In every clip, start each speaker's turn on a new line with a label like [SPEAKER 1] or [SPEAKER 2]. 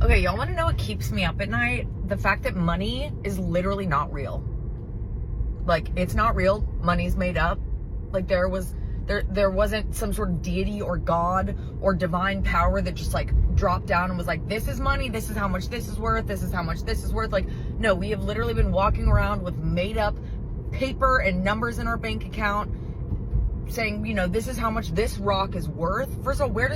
[SPEAKER 1] Okay, y'all want to know what keeps me up at night? The fact that money is literally not real. Like, it's not real. Money's made up. Like, there wasn't some sort of deity or God or divine power that just like dropped down and was like, this is money, this is how much this is worth, this is how much this is worth. Like, no, we have literally been walking around with made up paper and numbers in our bank account saying, you know, this is how much this rock is worth. First of all, where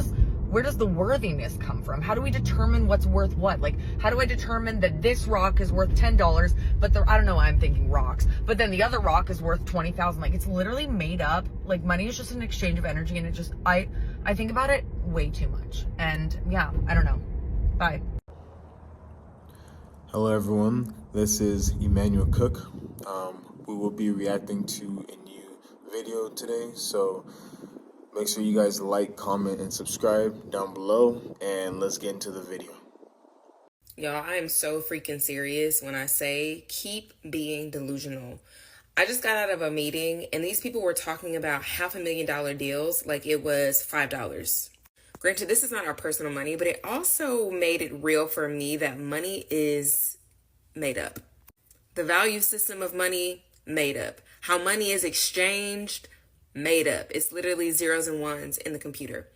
[SPEAKER 1] does the worthiness come from? How do we determine what's worth what? Like, how do I determine that this rock is worth $10, but I don't know why I'm thinking rocks, but then the other rock is worth 20,000? Like, it's literally made up. Like, money is just an exchange of energy, and it just, I think about it way too much. And yeah, I don't know. Bye.
[SPEAKER 2] Hello everyone, this is Emmanuel Cooke. We will be reacting to a new video today, so make sure you guys like, comment, and subscribe down below, and let's get into the video.
[SPEAKER 3] Y'all, I am so freaking serious when I say keep being delusional. I just got out of a meeting and these people were talking about $500,000 deals like it was $5. Granted, this is not our personal money, but it also made it real for me that money is made up. The value system of money, made up. How money is exchanged, made up. It's literally zeros and ones in the computer.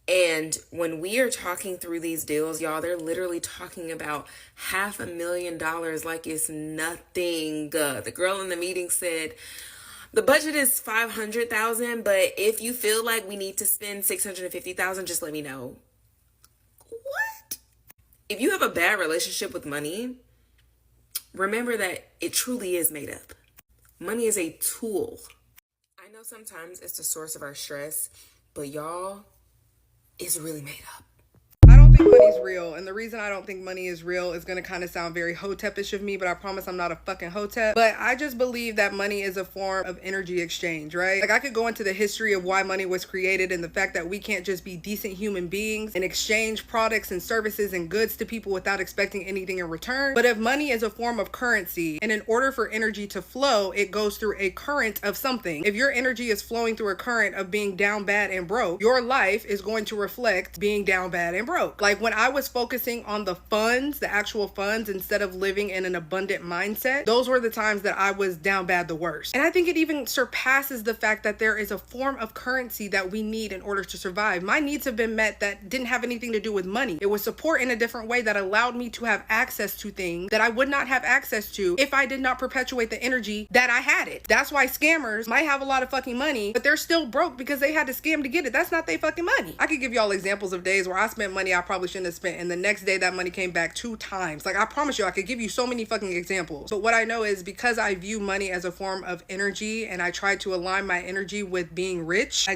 [SPEAKER 3] And when we are talking through these deals, y'all, they're literally talking about $500,000 like it's nothing. The girl in the meeting said, the budget is $500,000, but if you feel like we need to spend $650,000, just let me know. What? If you have a bad relationship with money, remember that it truly is made up. Money is a tool. I know sometimes it's the source of our stress, but y'all, it's really made up.
[SPEAKER 4] I don't think money's real, and the reason I don't think money is real is going to kind of sound very hotepish of me, but I promise I'm not a fucking hotep. But I just believe that money is a form of energy exchange, right? Like, I could go into the history of why money was created and the fact that we can't just be decent human beings and exchange products and services and goods to people without expecting anything in return. But if money is a form of currency, and in order for energy to flow, it goes through a current of something. If your energy is flowing through a current of being down bad and broke, your life is going to reflect being down bad and broke. Like, when I was focusing on the funds, the actual funds, instead of living in an abundant mindset, those were the times that I was down bad the worst. And I think it even surpasses the fact that there is a form of currency that we need in order to survive. My needs have been met that didn't have anything to do with money. It was support in a different way that allowed me to have access to things that I would not have access to if I did not perpetuate the energy that I had it. That's why scammers might have a lot of fucking money, but they're still broke because they had to scam to get it. That's not their fucking money. I could give y'all examples of days where I spent money I probably shouldn't have spent, and the next day that money came back 2 times. Like, I promise you, I could give you so many fucking examples. But what I know is, because I view money as a form of energy and I try to align my energy with being rich,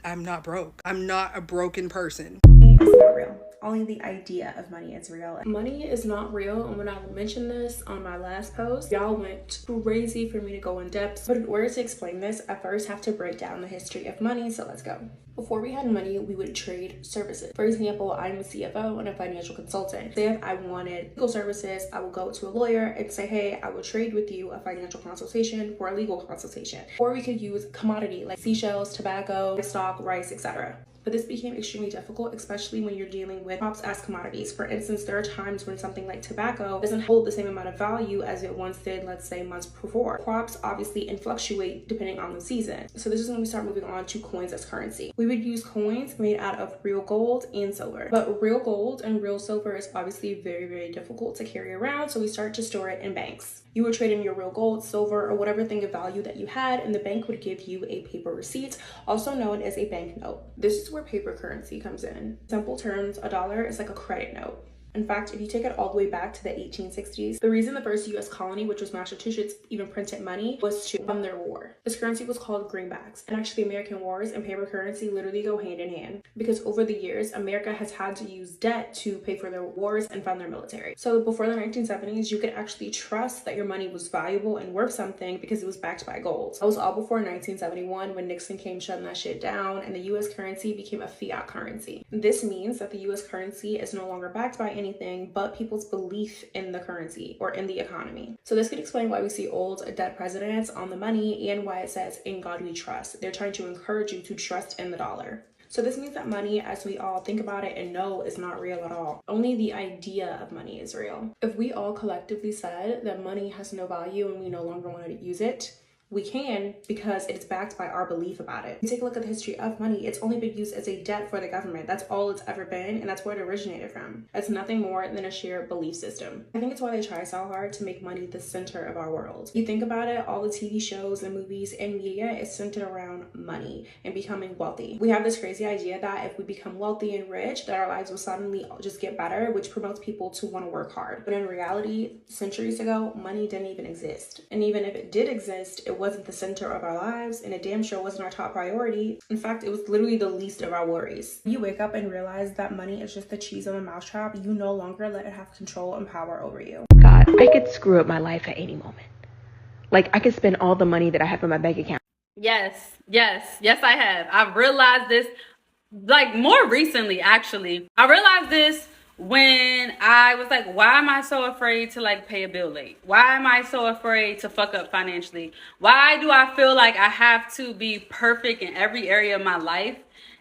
[SPEAKER 4] I'm not broke. I'm not a broken person.
[SPEAKER 5] It's not real. Only the idea of money is real.
[SPEAKER 6] Money is not real, and when I mentioned this on my last post, y'all went crazy for me to go in depth. But in order to explain this, I first have to break down the history of money, so let's go. Before we had money, we would trade services. For example, I'm a CFO and a financial consultant. Say if I wanted legal services, I will go to a lawyer and say, hey, I will trade with you a financial consultation for a legal consultation. Or we could use commodity like seashells, tobacco, stock, rice, etc. But this became extremely difficult, especially when you're dealing with crops as commodities. For instance, there are times when something like tobacco doesn't hold the same amount of value as it once did, let's say months before. Crops obviously fluctuate depending on the season. So this is when we start moving on to coins as currency. We would use coins made out of real gold and silver. But real gold and real silver is obviously very, very difficult to carry around, so we start to store it in banks. You would trade in your real gold, silver, or whatever thing of value that you had, and the bank would give you a paper receipt, also known as a banknote. This is where paper currency comes in. In simple terms, a dollar is like a credit note. In fact, if you take it all the way back to the 1860s, the reason the first US colony, which was Massachusetts, even printed money was to fund their war. This currency was called greenbacks. And actually, American wars and paper currency literally go hand in hand, because over the years, America has had to use debt to pay for their wars and fund their military. So before the 1970s, you could actually trust that your money was valuable and worth something because it was backed by gold. That was all before 1971, when Nixon came shutting that shit down and the US currency became a fiat currency. This means that the US currency is no longer backed by anything but people's belief in the currency or in the economy. So this could explain why we see old debt presidents on the money and why it says, "In God we trust." They're trying to encourage you to trust in the dollar. So this means that money, as we all think about it and know, is not real at all. Only the idea of money is real. If we all collectively said that money has no value and we no longer want to use it, we can, because it's backed by our belief about it. Take a look at the history of money. It's only been used as a debt for the government. That's all it's ever been, and that's where it originated from. It's nothing more than a shared belief system. I think it's why they try so hard to make money the center of our world. You think about it, all the TV shows and movies and media is centered around money and becoming wealthy. We have this crazy idea that if we become wealthy and rich, that our lives will suddenly just get better, which promotes people to want to work hard. But in reality, centuries ago, money didn't even exist. And even if it did exist, it wasn't the center of our lives, and it damn sure wasn't our top priority. In fact, it was literally the least of our worries.
[SPEAKER 5] You wake up and realize that money is just the cheese on the mousetrap. You no longer let it have control and power over you.
[SPEAKER 7] God, I could screw up my life at any moment. Like, I could spend all the money that I have in my bank account.
[SPEAKER 8] Yes, I have. I've realized this, like, more recently, actually. I realized this when I was like, why am I so afraid to like pay a bill late? Why am I so afraid to fuck up financially? Why do I feel like I have to be perfect in every area of my life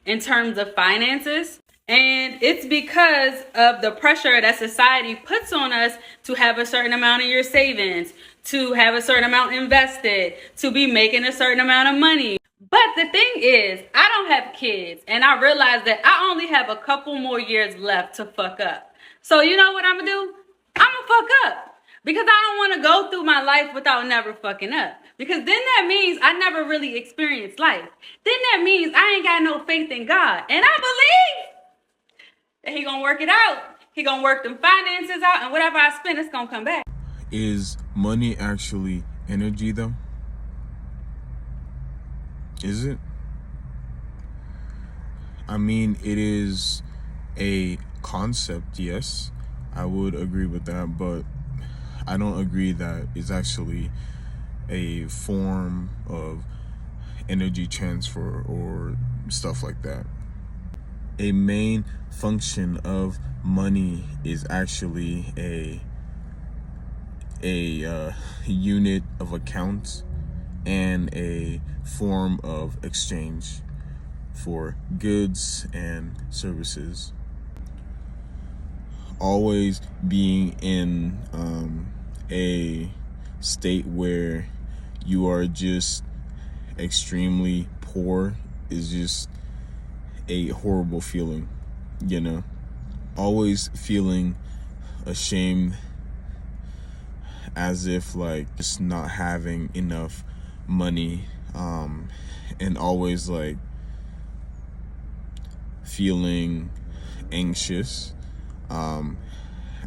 [SPEAKER 8] in terms of finances? And it's because of the pressure that society puts on us to have a certain amount in your savings, to have a certain amount invested, to be making a certain amount of money. But the thing is, I don't have kids, and I realize that I only have a couple more years left to fuck up. So you know what I'm gonna do? I'm gonna fuck up, because I don't want to go through my life without never fucking up. Because then that means I never really experienced life. Then that means I ain't got no faith in God. And I believe that He gonna work it out. He gonna work them finances out, and whatever I spend, it's gonna come back.
[SPEAKER 2] Is money actually energy though? Is it? I mean, it is a concept, yes. I would agree with that, but I don't agree that it's actually a form of energy transfer or stuff like that. A main function of money is actually a unit of account and a form of exchange for goods and services. Always being in a state where you are just extremely poor is just a horrible feeling, you know? Always feeling ashamed, as if like just not having enough money, and always like feeling anxious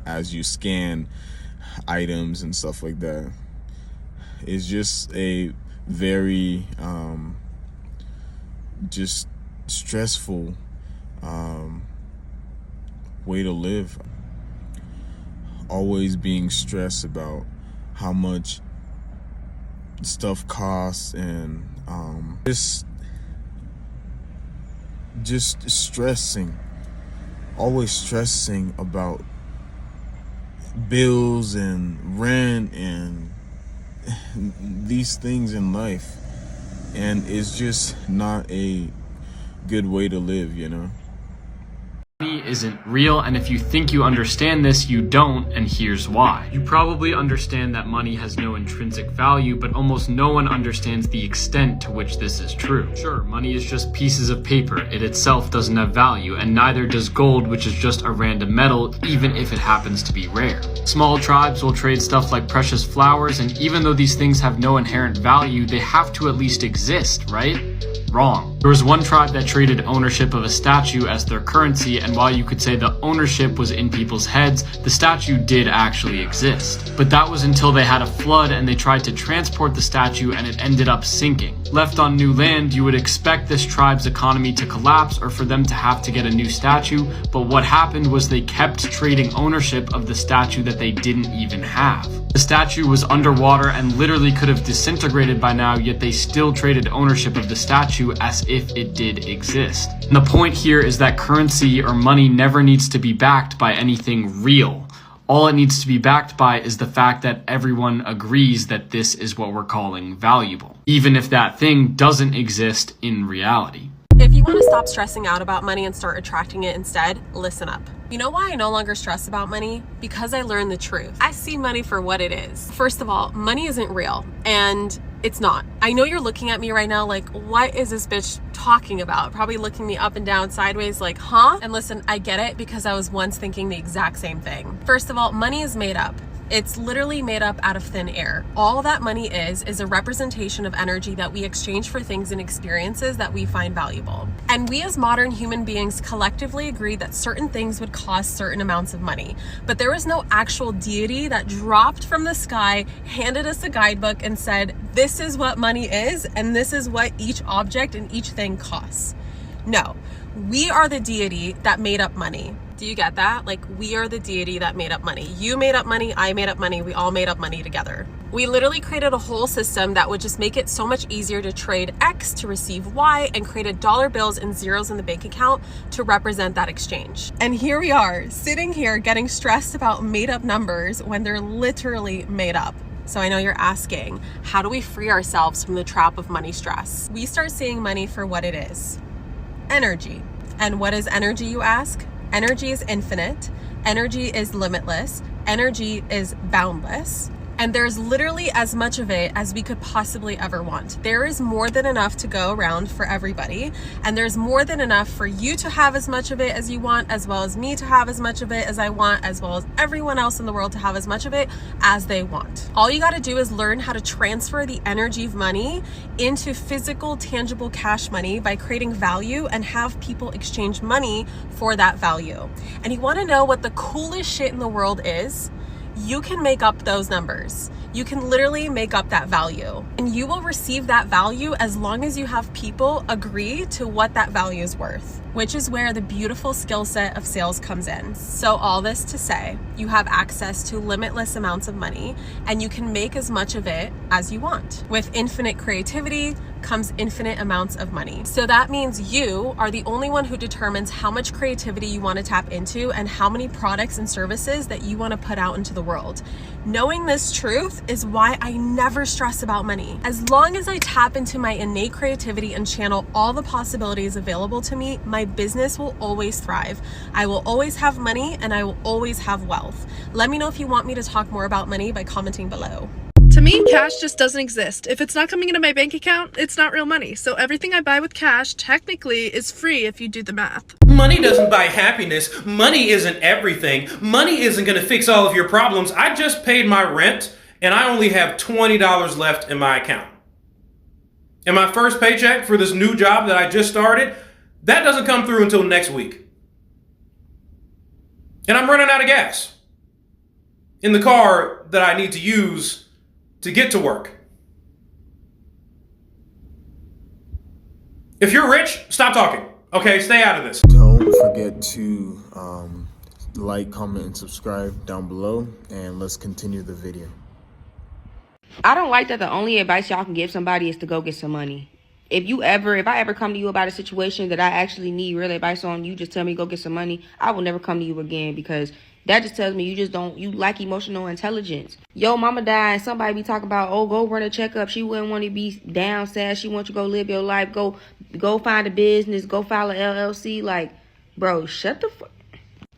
[SPEAKER 2] as you scan items and stuff like that. It's just a very just stressful way to live. Always being stressed about how much stuff costs, and just stressing, always stressing about bills and rent and these things in life, and it's just not a good way to live, you know?
[SPEAKER 9] Money isn't real, and if you think you understand this, you don't, and here's why. You probably understand that money has no intrinsic value, but almost no one understands the extent to which this is true. Sure, money is just pieces of paper. It itself doesn't have value, and neither does gold, which is just a random metal, even if it happens to be rare. Small tribes will trade stuff like precious flowers, and even though these things have no inherent value, they have to at least exist, right? Wrong. There was one tribe that traded ownership of a statue as their currency, and while you could say the ownership was in people's heads, the statue did actually exist. But that was until they had a flood and they tried to transport the statue and it ended up sinking. Left on new land, you would expect this tribe's economy to collapse or for them to have to get a new statue, but what happened was they kept trading ownership of the statue that they didn't even have. The statue was underwater and literally could have disintegrated by now, yet they still traded ownership of the statue as if it did exist. And the point here is that currency or money never needs to be backed by anything real. All it needs to be backed by is the fact that everyone agrees that this is what we're calling valuable, even if that thing doesn't exist in reality.
[SPEAKER 8] If you
[SPEAKER 10] you want to stop stressing out about money and start attracting it instead, listen up. You know why I no longer stress about money? Because I learned the truth. I see money for what it is. First of all, money isn't real, and it's not. I know you're looking at me right now like, what is this bitch talking about? Probably looking me up and down sideways like, huh? And listen, I get it because I was once thinking the exact same thing. First of all, money is made up. It's literally made up out of thin air. All that money is a representation of energy that we exchange for things and experiences that we find valuable. And we as modern human beings collectively agreed that certain things would cost certain amounts of money. But there was no actual deity that dropped from the sky, handed us a guidebook and said, this is what money is, and this is what each object and each thing costs. No, we are the deity that made up money. Do you get that? Like, we are the deity that made up money. You made up money, I made up money, we all made up money together. We literally created a whole system that would just make it so much easier to trade X to receive Y, and created dollar bills and zeros in the bank account to represent that exchange. And here we are, sitting here getting stressed about made up numbers when they're literally made up. So I know you're asking, how do we free ourselves from the trap of money stress? We start seeing money for what it is. Energy. And what is energy, you ask? Energy is infinite. Energy is limitless. Energy is boundless. And there's literally as much of it as we could possibly ever want. There is more than enough to go around for everybody. And there's more than enough for you to have as much of it as you want, as well as me to have as much of it as I want, as well as everyone else in the world to have as much of it as they want. All you got to do is learn how to transfer the energy of money into physical, tangible cash money by creating value and have people exchange money for that value. And you want to know what the coolest shit in the world is? You can make up those numbers. You can literally make up that value, and you will receive that value as long as you have people agree to what that value is worth, which is where the beautiful skill set of sales comes in. So all this to say, you have access to limitless amounts of money, and you can make as much of it as you want. With infinite creativity comes infinite amounts of money. So that means you are the only one who determines how much creativity you want to tap into and how many products and services that you want to put out into the world. Knowing this truth is why I never stress about money. As long as I tap into my innate creativity and channel all the possibilities available to me, my business will always thrive. I will always have money, and I will always have wealth. Let me know if you want me to talk more about money by commenting below.
[SPEAKER 11] To me, cash just doesn't exist. If it's not coming into my bank account, it's not real money. So everything I buy with cash technically is free if you do the math.
[SPEAKER 12] Money doesn't buy happiness. Money isn't everything. Money isn't going to fix all of your problems. I just paid my rent and I only have $20 left in my account. And my first paycheck for this new job that I just started, that doesn't come through until next week. And I'm running out of gas in the car that I need to use to get to work. If you're rich, stop talking. Okay, stay out of this.
[SPEAKER 2] Don't forget to like, comment, and subscribe down below, and let's continue the video.
[SPEAKER 13] I don't like that the only advice y'all can give somebody is to go get some money. If I ever come to you about a situation that I actually need real advice on, you just tell me go get some money, I will never come to you again, because that just tells me you lack emotional intelligence. Yo, mama died and somebody be talking about, oh, go run a checkup. She wouldn't want to be down sad. She wants you to go live your life. Go find a business. Go file a LLC. Like, bro, shut the fuck.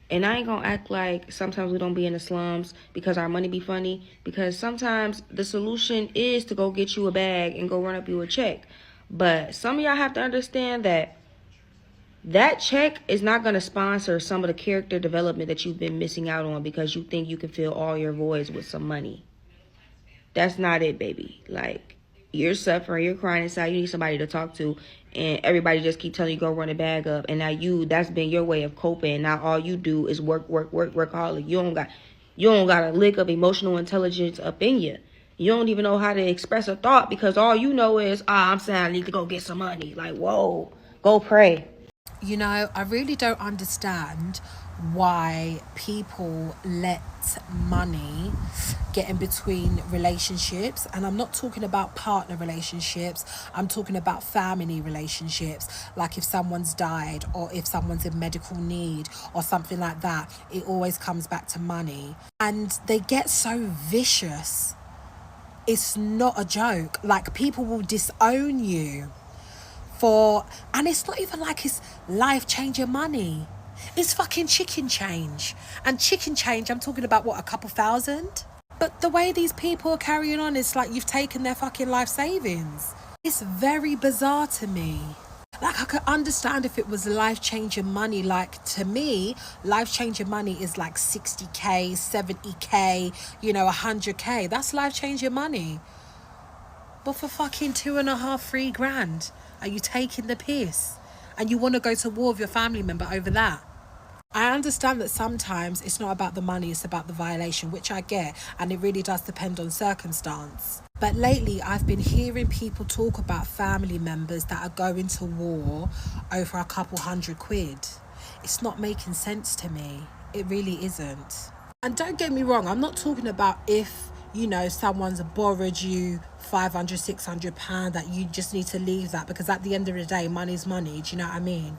[SPEAKER 13] And I ain't gonna act like sometimes we don't be in the slums because our money be funny. Because sometimes the solution is to go get you a bag and go run up you a check. But some of y'all have to understand that check is not going to sponsor some of the character development that you've been missing out on because you think you can fill all your voids with some money. That's not it, baby. Like, you're suffering, you're crying inside, you need somebody to talk to, and everybody just keep telling you go run a bag up, and now that's been your way of coping. Now all you do is work hard. You don't got a lick of emotional intelligence up in you. You don't even know how to express a thought because all you know is, I'm saying I need to go get some money. Like, whoa, go pray.
[SPEAKER 14] You know, I really don't understand why people let money get in between relationships. And I'm not talking about partner relationships. I'm talking about family relationships. Like if someone's died or if someone's in medical need or something like that, it always comes back to money. And they get so vicious. It's not a joke. Like, people will disown you and it's not even like it's life-changing money. It's fucking chicken change. And chicken change, I'm talking about, what, a couple thousand? But the way these people are carrying on, it's like you've taken their fucking life savings. It's very bizarre to me. Like, I could understand if it was life-changing money. Like, to me, life-changing money is like 60k, 70k, 100k. That's life-changing money. But for fucking 2.5, 3 grand, are you taking the piss? And you want to go to war with your family member over that? I understand that sometimes it's not about the money, it's about the violation, which I get, and it really does depend on circumstance. But lately, I've been hearing people talk about family members that are going to war over a couple £100. It's not making sense to me. It really isn't. And don't get me wrong, I'm not talking about if, someone's borrowed you £500, £600, that you just need to leave that, because at the end of the day, money's money. Do you know what I mean?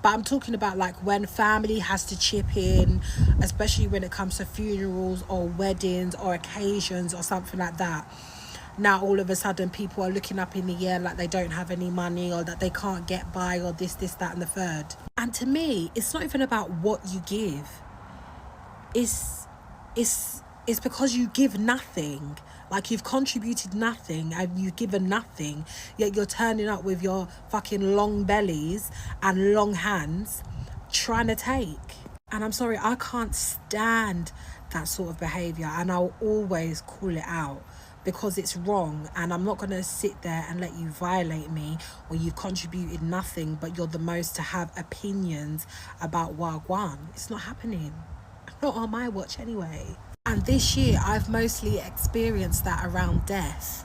[SPEAKER 14] But I'm talking about like when family has to chip in, especially when it comes to funerals or weddings or occasions or something like that. Now all of a sudden people are looking up in the air like they don't have any money, or that they can't get by, or this, that and the third. And to me, it's not even about what you give. It's because you give nothing. Like, you've contributed nothing and you've given nothing, yet you're turning up with your fucking long bellies and long hands trying to take. And I'm sorry, I can't stand that sort of behaviour, and I'll always call it out because it's wrong. And I'm not going to sit there and let you violate me when you've contributed nothing, but you're the most to have opinions about Wagwan. It's not happening. Not on my watch anyway. And this year, I've mostly experienced that around death,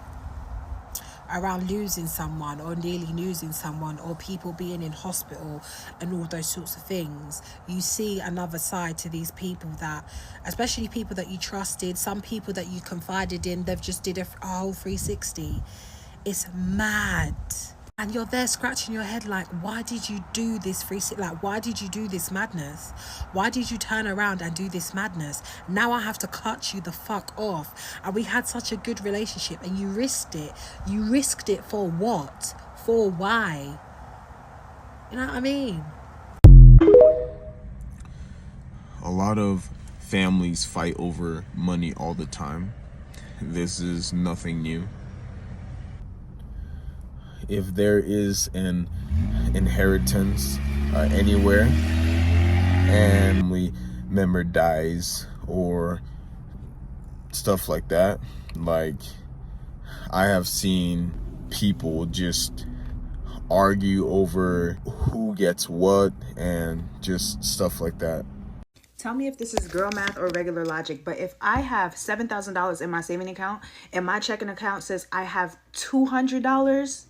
[SPEAKER 14] around losing someone or nearly losing someone, or people being in hospital and all those sorts of things. You see another side to these people, that, especially people that you trusted, some people that you confided in, they've just did a whole 360. It's mad. And you're there scratching your head like, why did you do this 360? Like, why did you do this madness? Why did you turn around and do this madness? Now I have to cut you the fuck off. And we had such a good relationship and you risked it. You risked it for what? For why? You know what I mean?
[SPEAKER 2] A lot of families fight over money all the time. This is nothing new. If there is an inheritance anywhere, and family member dies or stuff like that, like, I have seen people just argue over who gets what and just stuff like that.
[SPEAKER 15] Tell me if this is girl math or regular logic, but if I have $7,000 in my saving account and my checking account says I have $200,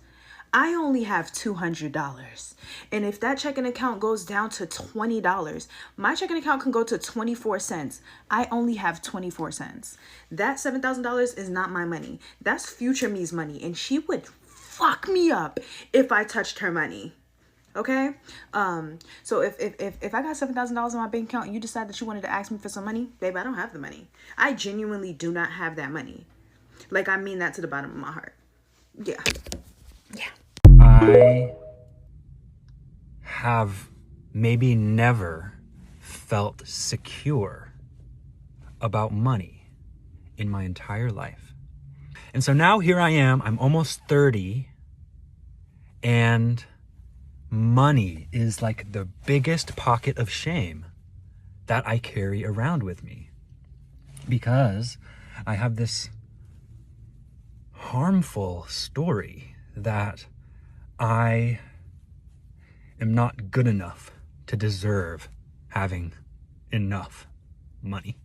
[SPEAKER 15] I only have $200. And if that checking account goes down to $20, my checking account can go to 24 cents. I only have 24 cents. That $7,000 is not my money. That's future me's money. And she would fuck me up if I touched her money. Okay? So if I got $7,000 in my bank account and you decide that you wanted to ask me for some money, babe, I don't have the money. I genuinely do not have that money. Like, I mean that to the bottom of my heart. Yeah. Yeah.
[SPEAKER 16] I have maybe never felt secure about money in my entire life. And so now here I am, I'm almost 30, and money is like the biggest pocket of shame that I carry around with me, because I have this harmful story that I am not good enough to deserve having enough money.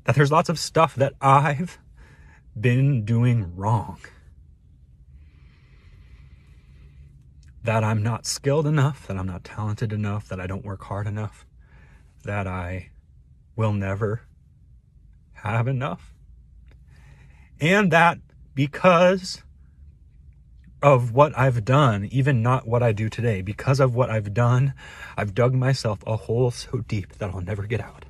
[SPEAKER 16] That there's lots of stuff that I've been doing wrong. That I'm not skilled enough, that I'm not talented enough, that I don't work hard enough, that I will never have enough. And that because of what I've done, even not what I do today, because of what I've done, I've dug myself a hole so deep that I'll never get out.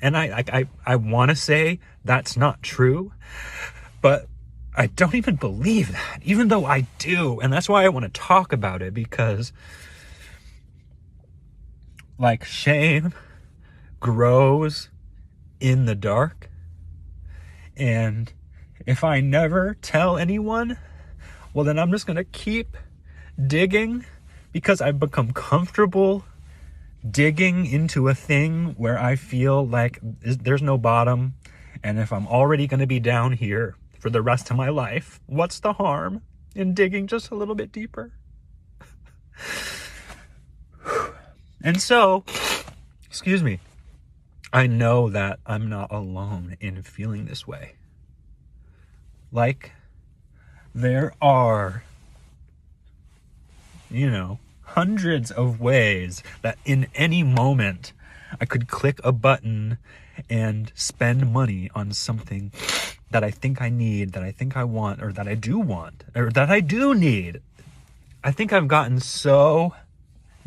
[SPEAKER 16] And I want to say that's not true, but I don't even believe that, even though I do. And that's why I want to talk about it, because like shame grows in the dark. And if I never tell anyone, well, then I'm just going to keep digging, because I've become comfortable digging into a thing where I feel like there's no bottom. And if I'm already going to be down here for the rest of my life, what's the harm in digging just a little bit deeper? And so, excuse me, I know that I'm not alone in feeling this way. Like, there are, hundreds of ways that in any moment I could click a button and spend money on something that I think I need, that I think I want, or that I do want, or that I do need. I think I've gotten so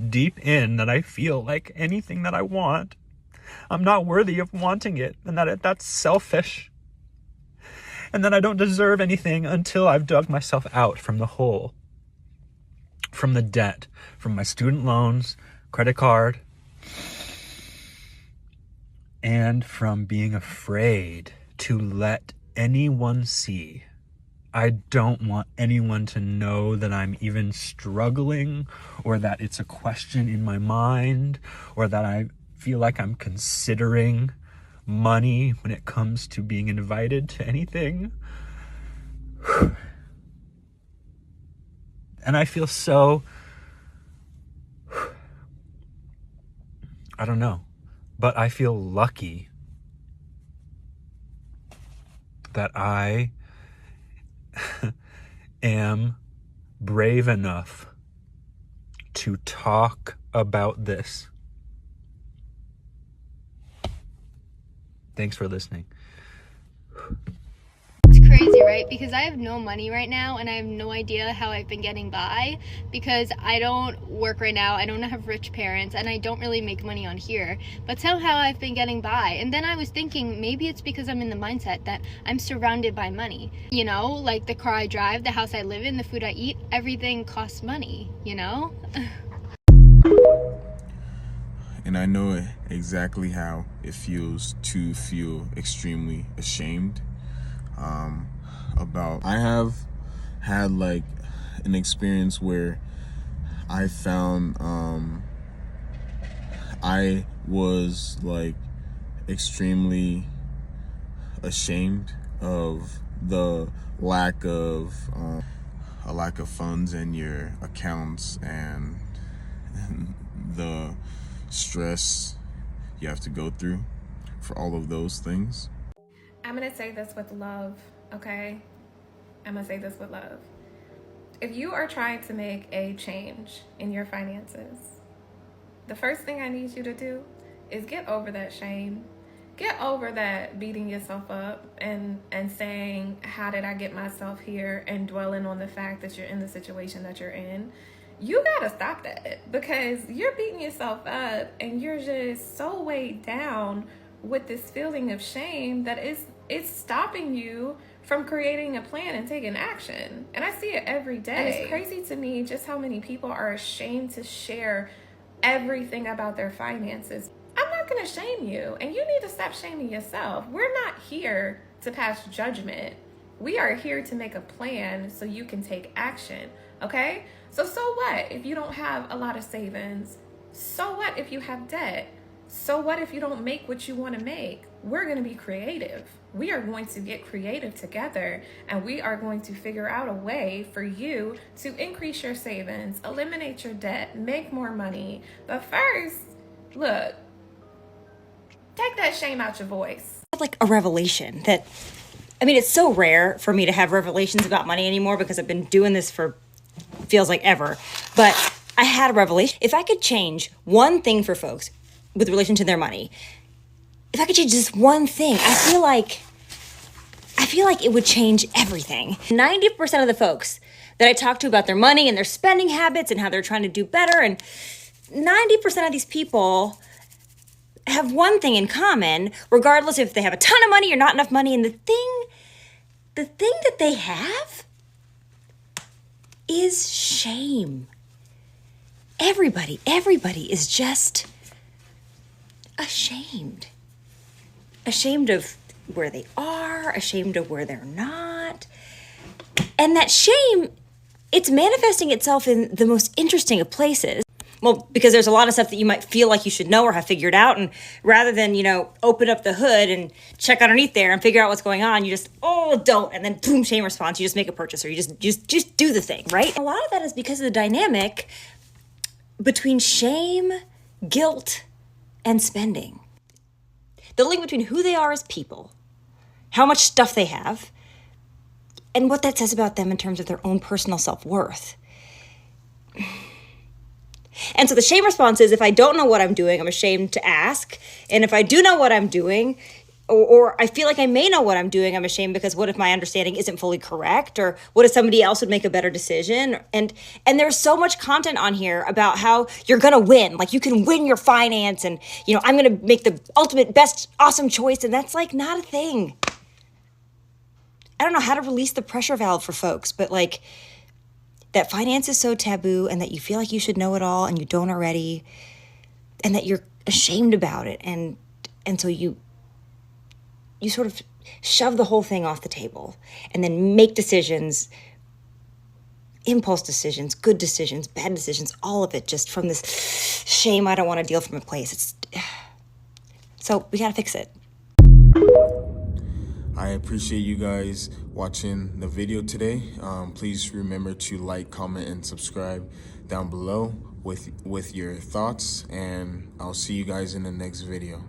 [SPEAKER 16] deep in that I feel like anything that I want, I'm not worthy of wanting it, and that's selfish, and that I don't deserve anything until I've dug myself out from the hole, from the debt, from my student loans, credit card, and from being afraid to let anyone see. I don't want anyone to know that I'm even struggling, or that it's a question in my mind, or that I feel like I'm considering money when it comes to being invited to anything. And I feel so, I don't know, but I feel lucky that I am brave enough to talk about this. Thanks for listening.
[SPEAKER 17] It's crazy, right? Because I have no money right now, and I have no idea how I've been getting by, because I don't work right now, I don't have rich parents, and I don't really make money on here, but somehow I've been getting by. And then I was thinking, maybe it's because I'm in the mindset that I'm surrounded by money, like the car I drive, the house I live in, the food I eat, everything costs money,
[SPEAKER 2] And I know exactly how it feels to feel extremely ashamed about. I have had like an experience where I found I was like extremely ashamed of the lack of funds in your accounts, and the stress you have to go through for all of those things.
[SPEAKER 18] I'm gonna say this with love, okay? I'm gonna say this with love. If you are trying to make a change in your finances, the first thing I need you to do is get over that shame. Get over that beating yourself up and saying, how did I get myself here, and dwelling on the fact that you're in the situation that you're in. You gotta stop that, because you're beating yourself up and you're just so weighed down with this feeling of shame that it's stopping you from creating a plan and taking action. And I see it every day. And it's crazy to me just how many people are ashamed to share everything about their finances. I'm not gonna shame you, and you need to stop shaming yourself. We're not here to pass judgment. We are here to make a plan so you can take action, okay? So what if you don't have a lot of savings? So what if you have debt? So what if you don't make what you want to make? We're going to be creative. We are going to get creative together, and we are going to figure out a way for you to increase your savings, eliminate your debt, make more money. But first, look, take that shame out your voice.
[SPEAKER 19] Like a revelation that, it's so rare for me to have revelations about money anymore, because I've been doing this for feels like ever. But I had a revelation. If I could change one thing for folks with relation to their money, if I could change just one thing, I feel like it would change everything. 90% of the folks that I talk to about their money and their spending habits and how they're trying to do better, and 90% of these people have one thing in common, regardless if they have a ton of money or not enough money. And the thing that they have is shame. Everybody is just ashamed. Ashamed of where they are, ashamed of where they're not. And that shame, it's manifesting itself in the most interesting of places. Well, because there's a lot of stuff that you might feel like you should know or have figured out, and rather than, open up the hood and check underneath there and figure out what's going on, you just, don't, and then boom, shame response, you just make a purchase, or you just do the thing, right? A lot of that is because of the dynamic between shame, guilt, and spending. The link between who they are as people, how much stuff they have, and what that says about them in terms of their own personal self-worth. And so the shame response is, if I don't know what I'm doing, I'm ashamed to ask. And if I do know what I'm doing, or I feel like I may know what I'm doing, I'm ashamed because what if my understanding isn't fully correct? Or what if somebody else would make a better decision? And there's so much content on here about how you're going to win. Like, you can win your finance, and, I'm going to make the ultimate, best, awesome choice. And that's, like, not a thing. I don't know how to release the pressure valve for folks, but, like, that finance is so taboo, and that you feel like you should know it all and you don't already, and that you're ashamed about it. And so you sort of shove the whole thing off the table and then make decisions, impulse decisions, good decisions, bad decisions, all of it just from this shame, I don't want to deal from a place. So we got to fix it.
[SPEAKER 2] I appreciate you guys watching the video today. Please remember to like, comment, and subscribe down below with your thoughts, and I'll see you guys in the next video.